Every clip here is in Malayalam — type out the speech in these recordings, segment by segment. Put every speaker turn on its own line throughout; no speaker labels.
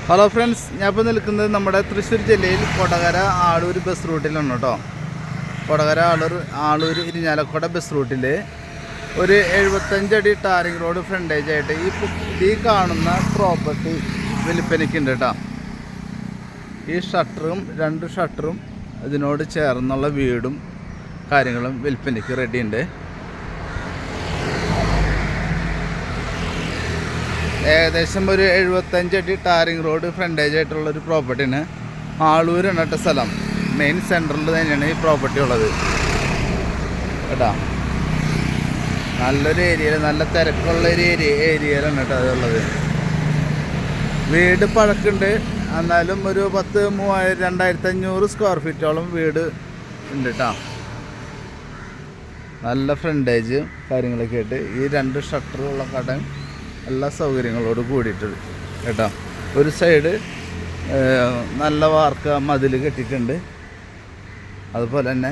ഹലോ ഫ്രണ്ട്സ്, ഞാൻ ഇപ്പോൾ നിൽക്കുന്നത് നമ്മുടെ തൃശ്ശൂർ ജില്ലയിൽ കൊടകര ആളൂർ ബസ് റൂട്ടിലാണ് കേട്ടോ. കൊടകര ആളൂർ ഇരിഞ്ഞാലക്കുട ബസ് റൂട്ടിൽ ഒരു 75 അടി ടാറിംഗ് റോഡ് ഫ്രണ്ടേജ് ആയിട്ട് ഈ കാണുന്ന പ്രോപ്പർട്ടി വിൽപ്പനയ്ക്കുണ്ട് കേട്ടോ. ഈ ഷട്ടറും 2 ഷട്ടറും ഇതിനോട് ചേർന്നുള്ള വീടും കാര്യങ്ങളും വിൽപ്പനയ്ക്ക് റെഡിയുണ്ട്. ഏകദേശം ഒരു 75 അടി ടാറിംഗ് റോഡ് ഫ്രണ്ടേജ് ആയിട്ടുള്ളൊരു പ്രോപ്പർട്ടിന് ആളൂരാണ് കേട്ടോ സ്ഥലം. മെയിൻ സെൻറ്ററിൽ തന്നെയാണ് ഈ പ്രോപ്പർട്ടി ഉള്ളത് കേട്ടോ. നല്ലൊരു ഏരിയയിൽ, നല്ല തിരക്കുള്ളൊരു ഏരിയയിലാണ് കേട്ടോ അതുള്ളത്. വീട് പഴക്കുണ്ട്, എന്നാലും ഒരു 2500 സ്ക്വയർ ഫീറ്റോളം വീട് ഉണ്ട് കേട്ടോ. നല്ല ഫ്രണ്ടേജ് കാര്യങ്ങളൊക്കെ ആയിട്ട് ഈ 2 ഷട്ടറുള്ള കടയും എല്ലാ സൗകര്യങ്ങളോട് കൂടിയിട്ട് കേട്ടോ. ഒരു സൈഡ് നല്ല വാർക്ക മതിൽ കെട്ടിയിട്ടുണ്ട്. അതുപോലെ തന്നെ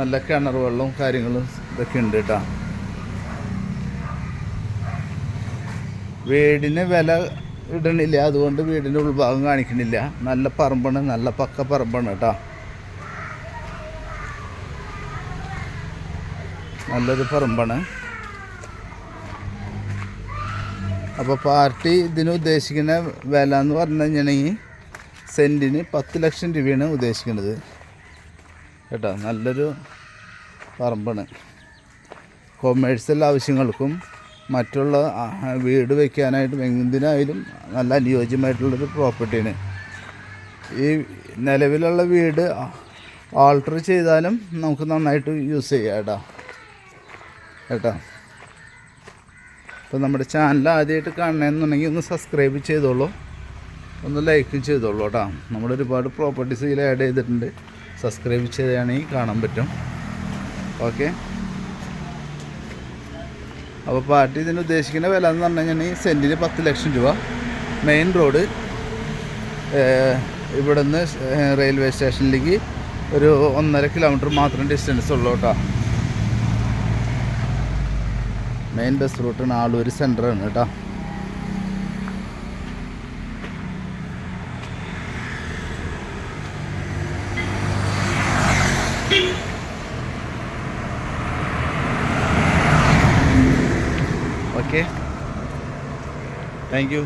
നല്ല കിണർ വെള്ളവും കാര്യങ്ങളും ഇതൊക്കെ ഉണ്ട് കേട്ടോ. വീടിന് വില ഇടണില്ല, അതുകൊണ്ട് വീടിൻ്റെ ഉൾഭാഗം കാണിക്കണില്ല. നല്ല പറമ്പാണ്, നല്ല പക്ക പറമ്പാണ് കേട്ടോ. നല്ലൊരു പറമ്പാണ്. അപ്പോൾ പാർട്ടി ഇതിന് ഉദ്ദേശിക്കുന്ന വില എന്ന് പറഞ്ഞു കഴിഞ്ഞിട്ടുണ്ടെങ്കിൽ സെൻറ്റിന് 10 ലക്ഷം രൂപയാണ് ഉദ്ദേശിക്കുന്നത് കേട്ടോ. നല്ലൊരു പറമ്പാണ്. കൊമേഴ്സ്യൽ ആവശ്യങ്ങൾക്കും മറ്റുള്ള വീട് വയ്ക്കാനായിട്ടും എന്തിനായാലും നല്ല അനുയോജ്യമായിട്ടുള്ളൊരു പ്രോപ്പർട്ടിയാണ്. ഈ നിലവിലുള്ള വീട് ആൾട്ടർ ചെയ്താലും നമുക്ക് നന്നായിട്ട് യൂസ് ചെയ്യാം കേട്ടോ. അപ്പോൾ നമ്മുടെ ചാനൽ ആദ്യമായിട്ട് കാണണമെന്നുണ്ടെങ്കിൽ ഒന്ന് സബ്സ്ക്രൈബ് ചെയ്തോളൂ, ഒന്ന് ലൈക്കും ചെയ്തോളൂ കേട്ടോ. നമ്മളൊരുപാട് പ്രോപ്പർട്ടീസ് ഇതിൽ ആഡ് ചെയ്തിട്ടുണ്ട്. സബ്സ്ക്രൈബ് ചെയ്യുകയാണെങ്കിൽ കാണാൻ പറ്റും. ഓക്കെ. അപ്പോൾ പാർട്ടി ഇതിന് ഉദ്ദേശിക്കുന്ന വില എന്ന് പറഞ്ഞു കഴിഞ്ഞാൽ സെൻറ്റിന് 10 ലക്ഷം രൂപ. മെയിൻ റോഡ് ഇവിടുന്ന് റെയിൽവേ സ്റ്റേഷനിലേക്ക് ഒരു 1.5 കിലോമീറ്റർ മാത്രം ഡിസ്റ്റൻസ് ഉള്ളൂ കേട്ടോ. മെയിൻ ബസ് റൂട്ടാണ്, ആളൂർ സെൻറ്ററാണ് കേട്ടോ. Okay, thank you.